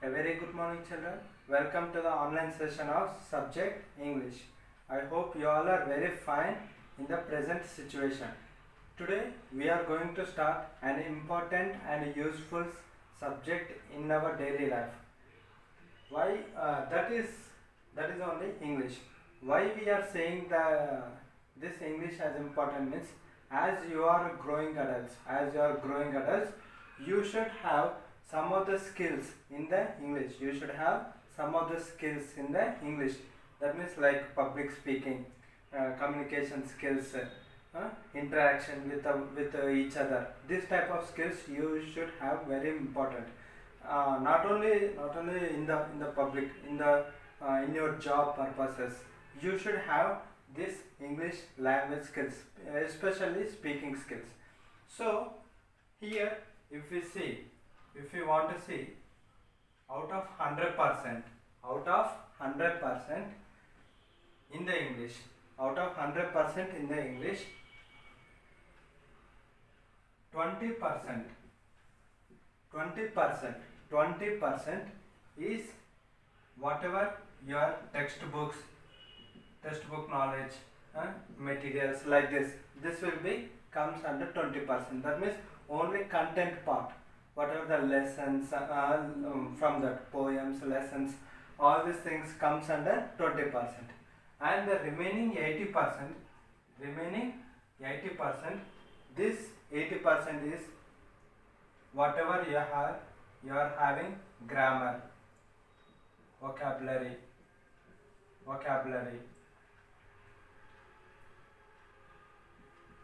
A very good morning, children. Welcome to the online session of subject English. I hope you all are very fine in the present situation. Today we are going to start an important and useful subject in our daily life. Why that is only English. Why we are saying this English as important means as you are growing adults, you should have some of the skills in the English. You should have some of the skills in the English. That means like public speaking, communication skills, interaction with each other. This type of skills you should have very important. Not only in the public, in your job purposes, you should have this English language skills, especially speaking skills. So here, if we want to see, out of 100% in the English, out of 100% in the English, 20%, 20% is whatever your textbook knowledge, materials like this. This will be comes under 20%. That means only content part, whatever the lessons from the poems, lessons, all these things comes under 20%, and the remaining 80%, this 80% is whatever you are having grammar, vocabulary,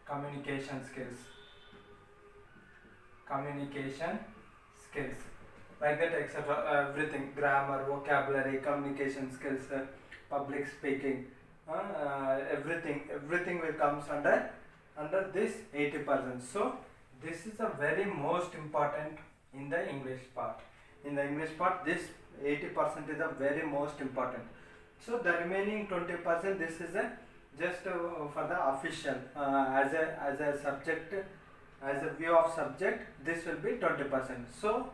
communication skills, like that, etc. Everything, grammar, vocabulary, communication skills, public speaking, everything will comes under this 80%. So this is a very most important in the English part. In the English part, this 80% is a very most important. So the remaining 20%, this is a just for the official, as a subject, as a view of subject, this will be 20%. So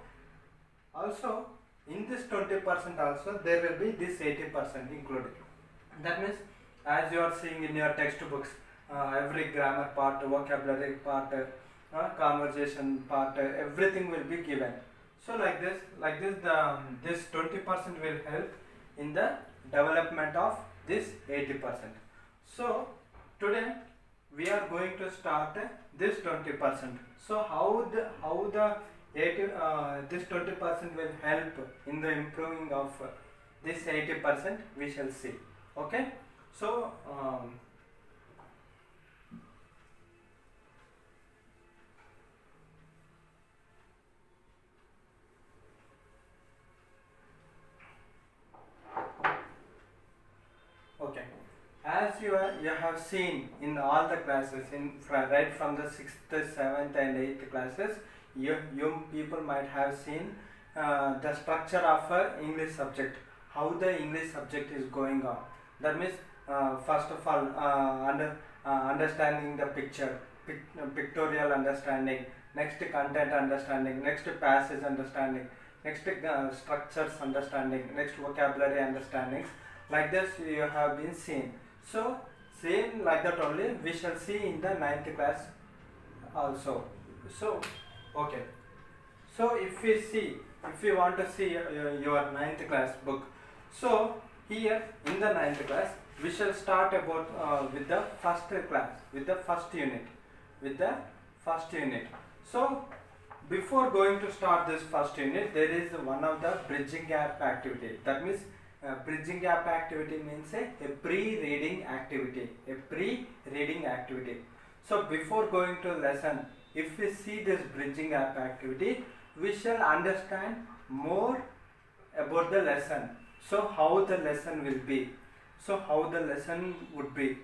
also in this 20% also there will be this 80% included. That means as you are seeing in your textbooks, every grammar part, vocabulary part, conversation part, everything will be given. So like this this 20% will help in the development of this 80%. So today we are going to start this 20%. So how the this 20% will help in the improving of this 80%, we shall see. Okay, so okay, as you have seen in all the classes, right from the 6th, 7th and 8th classes, you people might have seen the structure of a English subject, how the English subject is going on. That means first of all, understanding the picture, pictorial understanding, next content understanding, next passage understanding, next structures understanding, next vocabulary understandings. Like this you have been seen. So same like that only we shall see in the 9th class also. So okay, so if you want to see your 9th class book, so here in the 9th class we shall start about with the first class, with the first unit. So before going to start this first unit, there is one of the bridging gap activity. That means bridging gap activity means a pre-reading activity, So before going to lesson, if we see this bridging gap activity, we shall understand more about the lesson. So how the lesson will be, so how the lesson would be.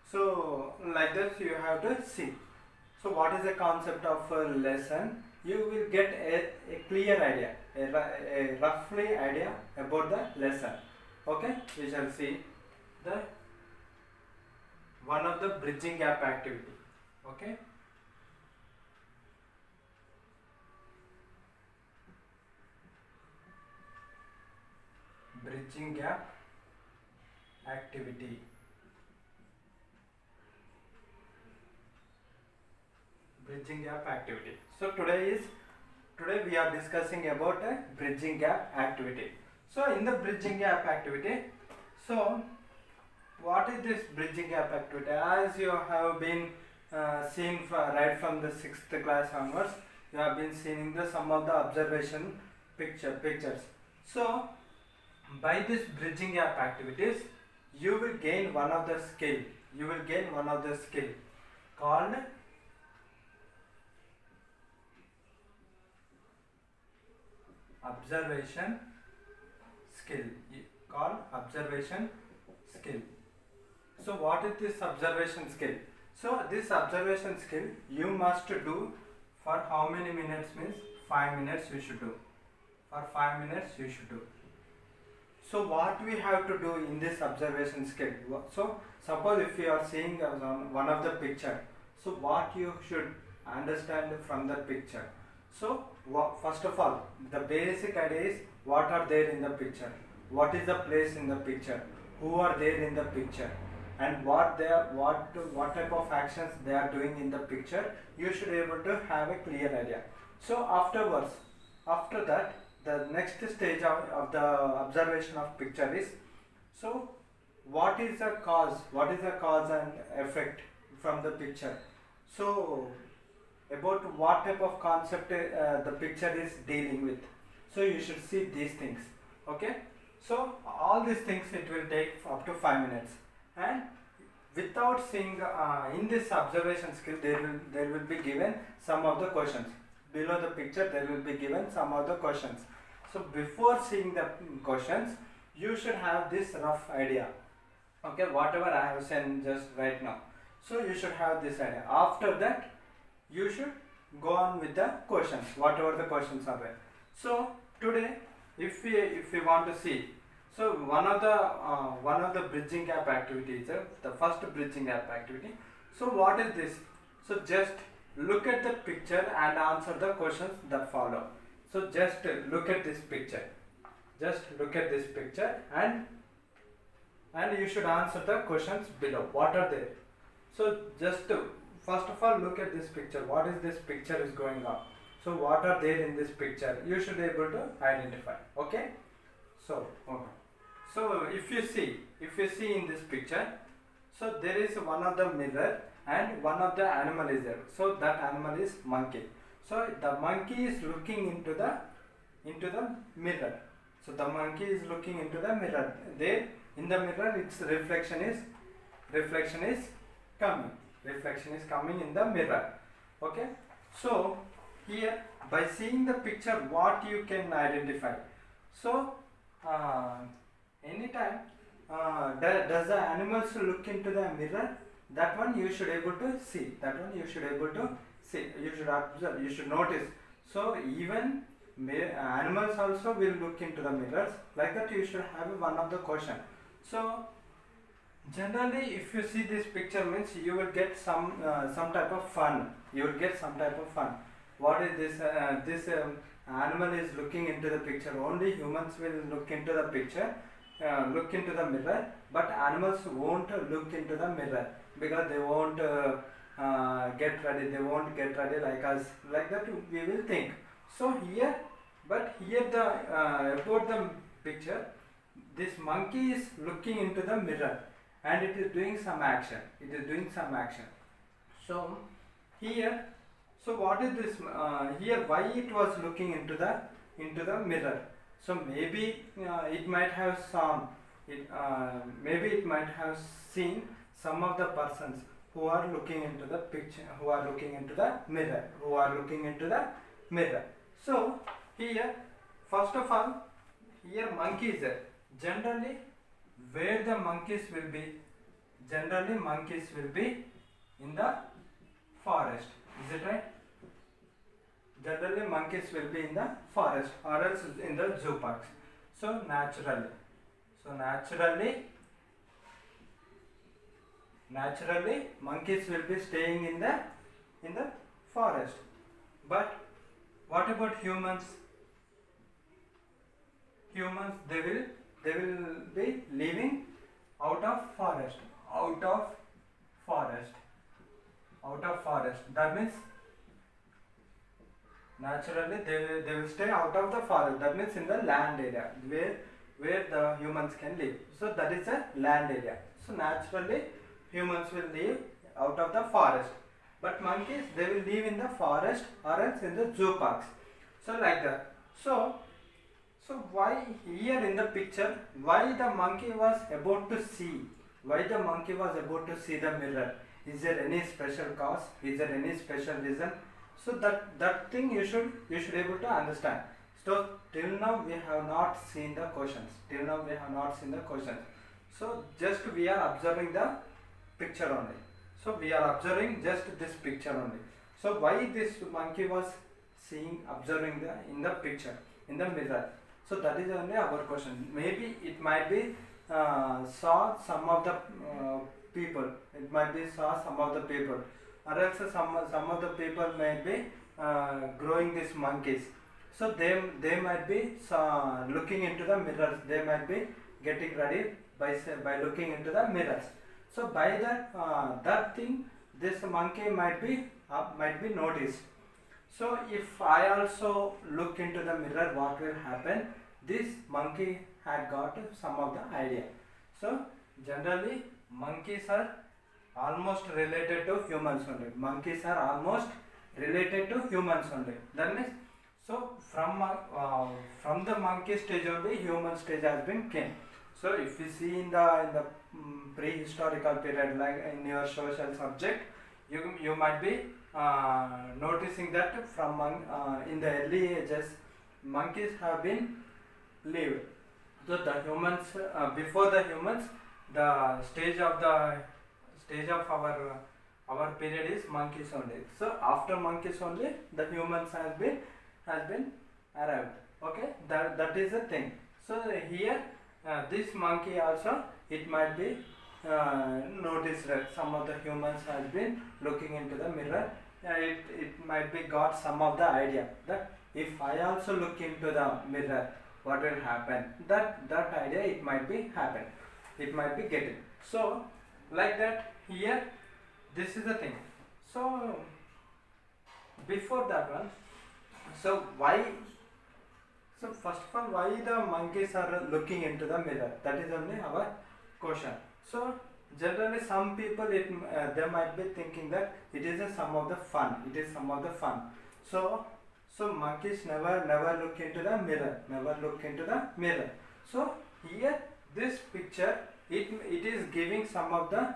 So like this you have to see. So what is the concept of a lesson? You will get a clear idea, a roughly idea about the lesson. Okay, we shall see the one of the bridging gap activity. Okay. bridging gap activity. Bridging gap activity. So today we are discussing about a bridging gap activity. So in the bridging gap activity, so what is this bridging gap activity? As you have been seeing right from the 6th class onwards, you have been seeing the some of the observation pictures. So by this bridging gap activities, you will gain one of the skill. You will gain one of the skill called observation skill. So what is this observation skill? So this observation skill you must do for how many minutes? Means 5 minutes you should do. For 5 minutes you should do. So what we have to do in this observation skill? So suppose if you are seeing one of the picture, so what you should understand from the picture? So first of all, the basic idea is what are there in the picture, what is the place in the picture, who are there in the picture, and what type of actions they are doing in the picture. You should be able to have a clear idea. So after that, the next stage of the observation of picture is, so what is the cause and effect from the picture. So about what type of concept the picture is dealing with. So you should see these things. Okay, so all these things it will take up to 5 minutes, and without seeing in this observation skill, there will be given some of the questions below the picture. There will be given some of the questions. So before seeing the questions, you should have this rough idea. Okay, whatever I have said just right now, so you should have this idea. After that, you should go on with the questions, whatever the questions are there. So today, if we want to see, so one of the bridging gap activities, the first bridging gap activity. So what is this? So just look at the picture and answer the questions that follow. So just look at this picture. Just look at this picture and you should answer the questions below. What are they? So just first of all, look at this picture. What is this picture is going on? So what are there in this picture? You should be able to identify. Okay. So if you see in this picture, so there is one of the mirror and one of the animal is there. So that animal is monkey. So the monkey is looking into the mirror. So the monkey is looking into the mirror. There in the mirror, its reflection is coming in the mirror. Okay. So here, by seeing the picture, what you can identify? So anytime does the animals look into the mirror? That one you should able to see. You should observe. You should notice. So even animals also will look into the mirrors. Like that, you should have one of the question. So generally, if you see this picture, means you will get some type of fun. What is this? This animal is looking into the picture. Only humans will look into the picture, look into the mirror, but animals won't look into the mirror because they won't get ready. They won't get ready like us. Like that, we will think. So here the about the picture, this monkey is looking into the mirror and it is doing some action. So here, so what is this? Here, why it was looking into the mirror? So maybe it might have seen some of the persons who are looking into the picture, who are looking into the mirror. So here, first of all, here monkey is there. Generally, where the monkeys will be? Generally, monkeys will be in the forest. Is it right? Generally, monkeys will be in the forest or else in the zoo parks. So naturally, monkeys will be staying in the forest. But what about humans? Humans, they will they will be living out of forest, out of forest, out of forest. That means naturally they will stay out of the forest. That means in the land area where the humans can live. So that is a land area. So naturally humans will live out of the forest. But monkeys, they will live in the forest or else in the zoo parks. So like that. So why here in the picture, why the monkey was about to see? Why the monkey was about to see the mirror? Is there any special cause? Is there any special reason? So that thing you should able to understand. So till now we have not seen the questions. Till now we have not seen the questions. So just we are observing the picture only. So we are observing just this picture only. So why this monkey was observing in the picture, in the mirror? So that is only our question. Maybe it might be saw some of the people. It might be saw some of the people, or else some of the people might be growing these monkeys. So they might be looking into the mirrors. They might be getting ready by looking into the mirrors. So by that thing, this monkey might be noticed. So if I also look into the mirror, what will happen? This monkey had got some of the idea. So generally monkeys are almost related to humans only. Monkeys are almost related to humans only. That means, so from the monkey stage only human stage has been came. So if you see in the prehistorical period, like in your social subject, you might be noticing that from in the early ages, monkeys have been lived. So the humans, before the humans, the stage of our period is monkeys only. So after monkeys only, the humans has been arrived. Okay, that is the thing. So here this monkey also, it might be noticed that some of the humans has been looking into the mirror. It might be got some of the idea that if I also look into the mirror, what will happen? That idea, it might be happen. It might be getting. So like that, here this is the thing. So before that one, so first of all, why the monkeys are looking into the mirror? That is only our question. So generally some people, they might be thinking that it is a some of the fun. It is some of the fun. So monkeys never look into the mirror. Never look into the mirror. So here this picture, it is giving some of the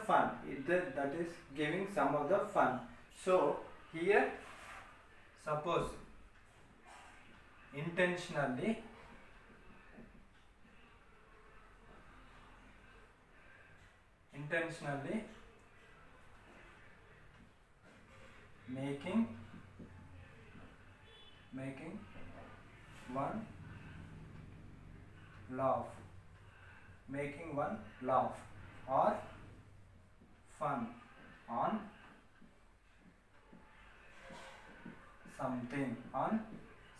fun. That is giving some of the fun. So here, suppose intentionally making one laugh, or fun on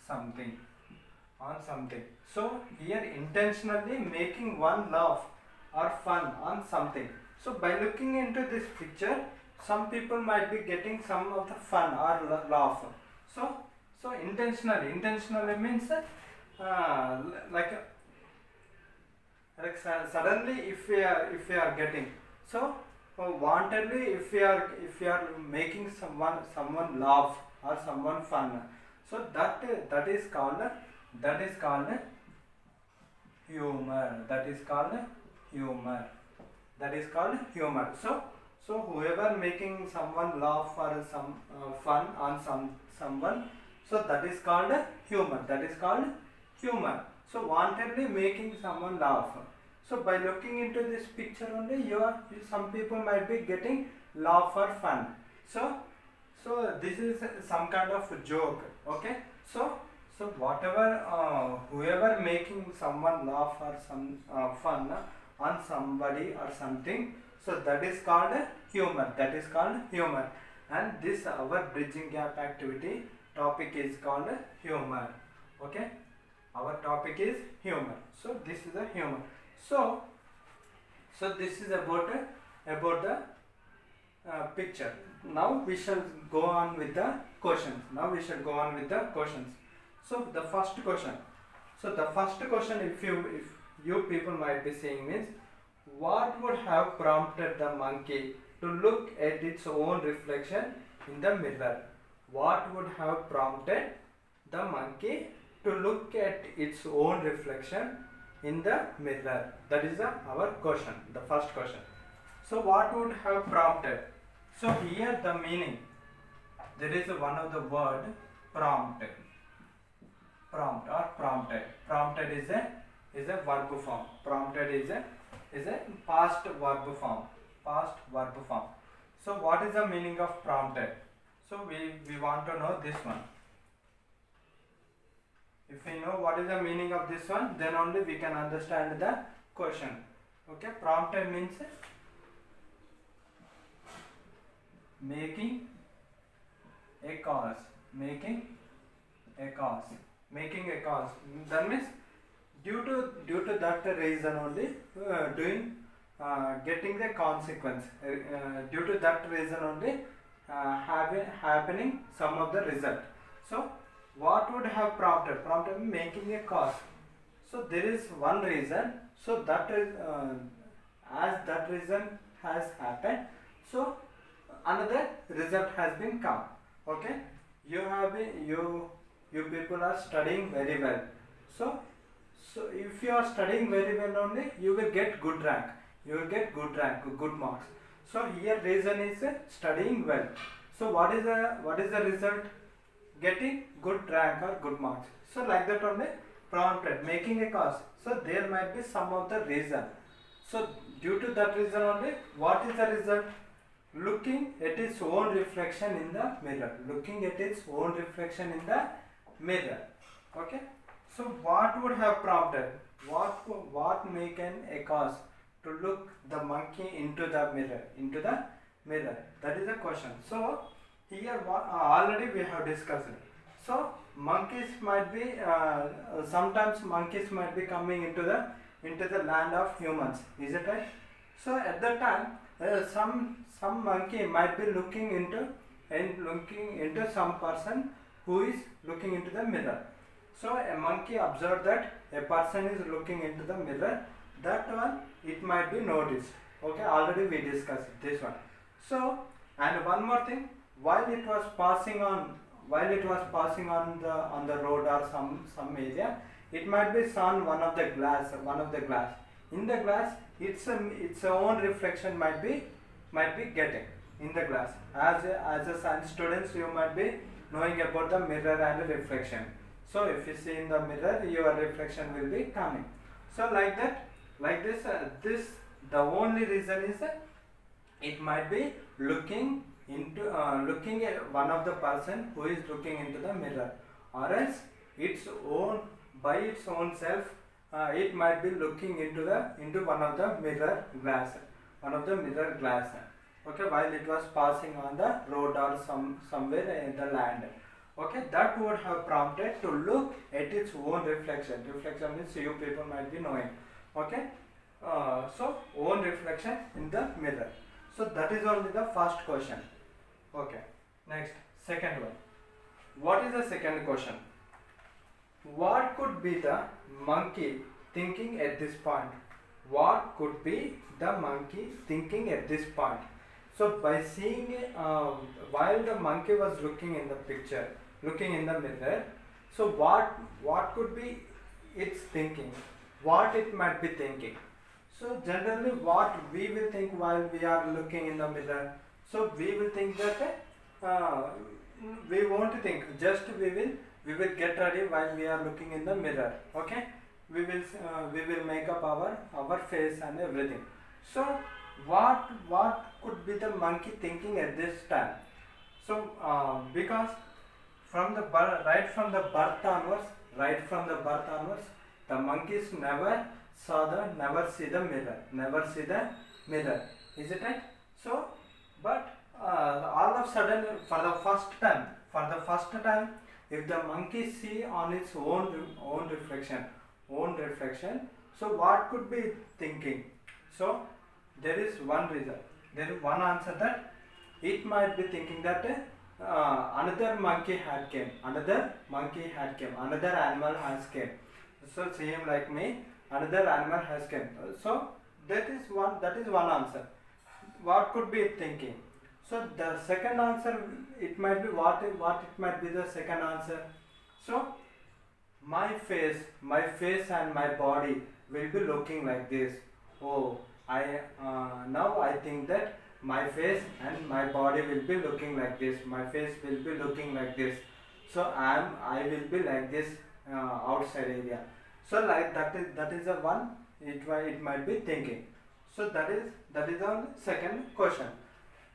something. So here intentionally making one laugh or fun on something. So by looking into this picture, some people might be getting some of the fun or laugh. So intentionally means like suddenly if we are getting, so wantedly if we are making someone laugh or someone fun, so that is called humor. That is called humor. So whoever making someone laugh or some fun on someone, so that is called humor. So wantedly making someone laugh. So by looking into this picture only, some people might be getting laugh or fun. So this is some kind of joke. Okay. So whatever whoever making someone laugh or some fun on somebody or something, so that is called humor. And this our bridging gap activity topic is called humor. Okay. Our our topic is humor. So this is a humor. So this is about the picture. Now we shall go on with the questions. So the first question. If you people might be saying means, what would have prompted the monkey to look at its own reflection in the mirror? What would have prompted the monkey to look at its own reflection in the mirror? That is our question, the first question. So what would have prompted? So here the meaning, there is one of the word prompt or prompted. Prompted is a verb form. Prompted is a past verb form. So what is the meaning of prompted? So we want to know this one. If we know what is the meaning of this one, then only we can understand the question. Okay, prompted means making a cause. That means due to that reason only getting the consequence. Due to that reason only happening some of the result. So what would have prompted? Prompted making a cause. So there is one reason. So that is as that reason has happened, so another result has been come. Okay, you people are studying very well. So if you are studying very well only, you will get good rank. Good marks. So here reason is studying well. So what is the result? Getting good rank or good marks. So like that only prompted, making a cause. So there might be some of the reason. So due to that reason only, what is the result? Looking at its own reflection in the mirror. Okay. So what would have prompted? What make a cause to look the monkey into the mirror? That is the question. So here already we have discussed it. So monkeys might be sometimes monkeys might be coming into the land of humans. Is it right? So at that time some monkey might be looking into some person who is looking into the mirror. So a monkey observed that a person is looking into the mirror. That one it might be noticed. Okay, already we discussed this one. So and one more thing, while it was passing on the road or some area, it might be seen one of the glass. In the glass, its own reflection might be getting in the glass. As a science students, you might be knowing about the mirror and the reflection. So if you see in the mirror, your reflection will be coming. So like this the only reason is it might be looking at one of the person who is looking into the mirror, or else by its own self it might be looking into one of the mirror glass. Okay, while it was passing on the road or somewhere in the land. Okay, that would have prompted to look at its own reflection. Reflection means you people might be knowing. Okay, so own reflection in the mirror. So that is only the first question. Okay, next, second one. What is the second question? What could be the monkey thinking at this point? What could be the monkey thinking at this point? So by seeing while the monkey was looking in the mirror, so what could be its thinking? What it might be thinking? So generally what we will think while we are looking in the mirror, so we will think that we won't think, just we will get ready while we are looking in the mirror. Okay, we will make up our face and everything. So what could be the monkey thinking at this time? So because right from the birth onwards, the monkeys never see the mirror. Is it right? So but all of a sudden, for the first time, if the monkey see on its own reflection, own reflection. So what could be thinking? So there is one reason, there is one answer, that it might be thinking that another monkey had came, another monkey had came, another animal has came. So same like me, another animal has came. So that is one answer. What could be thinking? So the second answer, it might be what it might be the second answer. So my face and my body will be looking like this. Oh, I now I think that my face and my body will be looking like this. My face will be looking like this. So I will be like this outside area. So like that is the one. It might be thinking. So that is on the second question.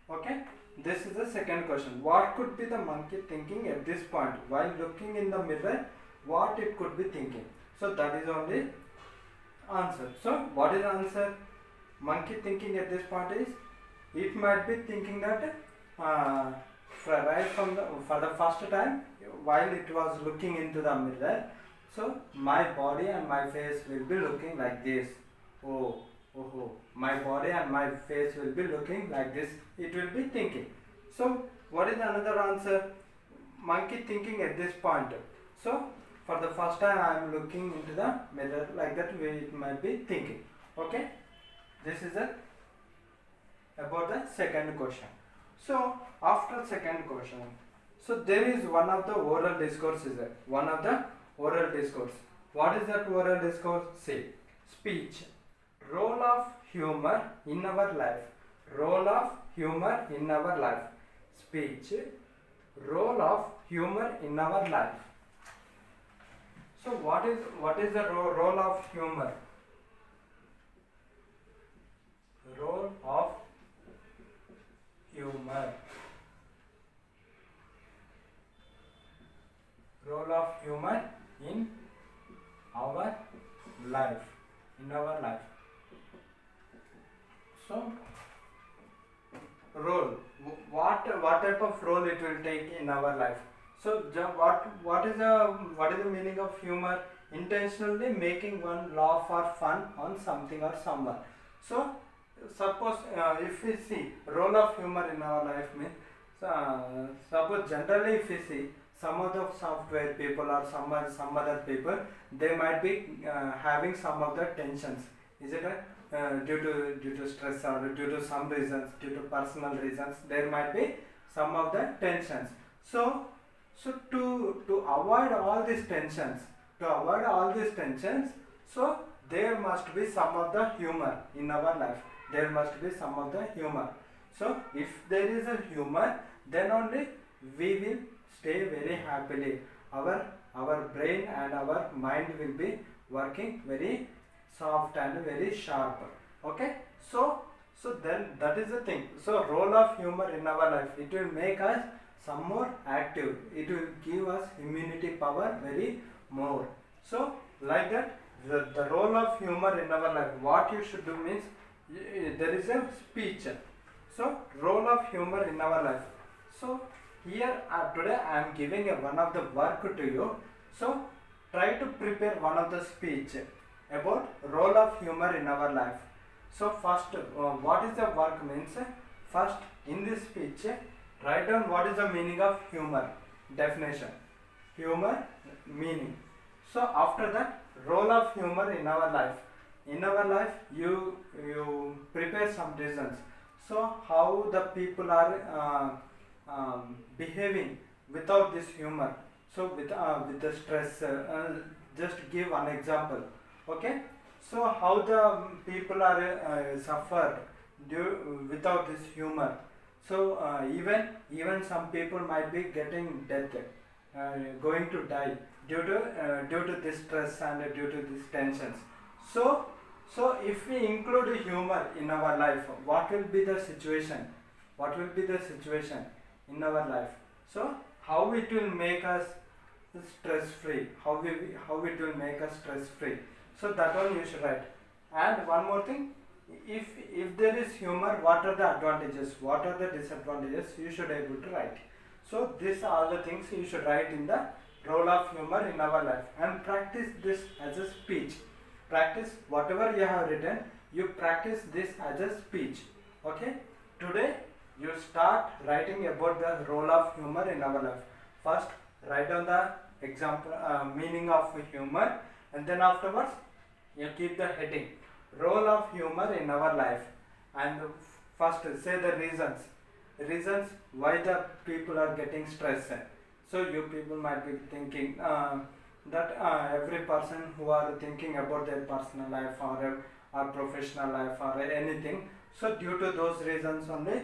Okay. This is the second question. What could be the monkey thinking at this point while looking in the mirror? What it could be thinking? So that is only answer. So what is the answer? Monkey thinking at this point is, it might be thinking that for the first time while it was looking into the mirror, so my body and my face will be looking like this. Oh, my body and my face will be looking like this. It will be thinking. So what is another answer? Monkey thinking at this point. So for the first time I am looking into the mirror, like that way it might be thinking. Okay. This is about the second question. So after second question, so there is one of the oral discourse is there. One of the oral discourse. What is that oral discourse? Say, speech. Role of humor in our life. Role of humor in our life. Speech. Role of humor in our life. So what is the role of humor? Role of humor. Role of humor in our life. In our life. So role. What type of role it will take in our life? So what is the meaning of humor? Intentionally making one laugh or fun on something or someone. So suppose if we see role of humor in our life means, suppose generally if we see some of the software people or some other people, they might be having some of the tensions. Is it right? Due to stress or due to some reasons, due to personal reasons, there might be some of the tensions. So to avoid all these tensions, so there must be some of the humor in our life. There must be some of the humor. So if there is a humor, then only we will stay very happily. Our brain and our mind will be working very soft and very sharp. Okay. So then that is the thing. So role of humor in our life, it will make us some more active. It will give us immunity power very more. So like that, the role of humor in our life, what you should do means, there is a speech. So role of humor in our life. So here today I am giving one of the work to you. So try to prepare one of the speech about role of humor in our life. So first, what is the work means? First, in this speech, write down what is the meaning of humor. Definition. Humor meaning. So after that, role of humor in our life. In our life, you prepare some reasons. So how the people are behaving without this humor. So with the stress, just give one example. Okay. So how the people are suffered without this humor. So even some people might be getting death, going to die due to this stress and due to these tensions. So if we include humor in our life, what will be the situation? What will be the situation in our life? So how it will make us stress free? How it will make us stress free? So that one you should write. And one more thing, if there is humor, what are the advantages? What are the disadvantages? You should able to write. So these are the things you should write in the role of humor in our life, and practice this as a speech. Practice whatever you have written, you practice this as a speech. Okay, today you start writing about the role of humor in our life. First, write down the example meaning of humor, and then afterwards you keep the heading role of humor in our life, and first say the reasons why the people are getting stressed. So you people might be thinking that every person who are thinking about their personal life or professional life or anything, so due to those reasons only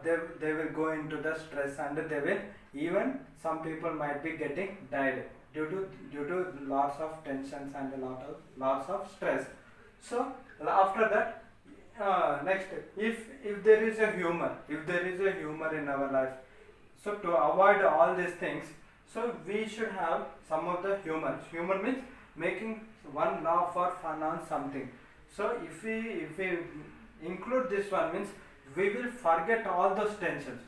they will go into the stress, and they will, even some people might be getting died due to lots of tensions and lots of stress. So after that, next, if there is a humor, in our life, so to avoid all these things, so we should have some of the humor. Humor means making one laugh or fun on something. So if we include this one, means we will forget all those tensions.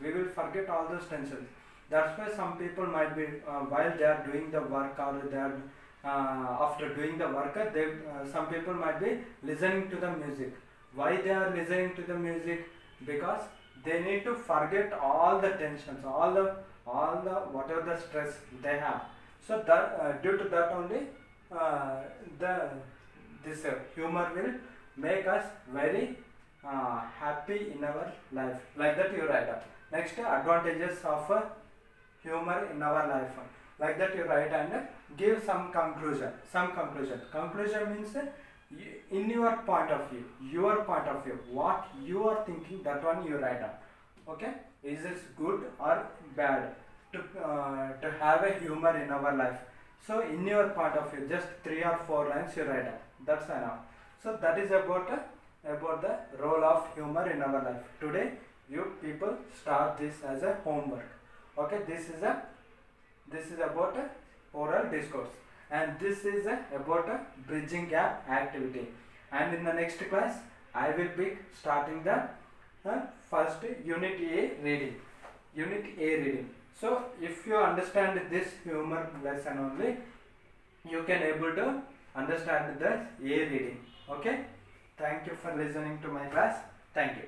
That's why some people might be while they are doing the work, or they are after doing the work, some people might be listening to the music. Why they are listening to the music? Because they need to forget all the tensions, all the whatever the stress they have. So that due to that only this humor will make us very happy in our life. Like that you write up. Next, advantages of humor in our life. Like that you write and give some conclusion. Conclusion means in your point of view, what you are thinking, that one you write down. Okay, is this good or bad to have a humor in our life? So in your point of view, just 3 or 4 lines you write down. That's enough. So that is about the role of humor in our life. Today you people start this as a homework. Okay, this is about a oral discourse, and this is about a bridging gap activity. And in the next class I will be starting the first unit A reading. So if you understand this humor lesson only, you can able to understand the A reading. Okay, thank you for listening to my class. Thank you.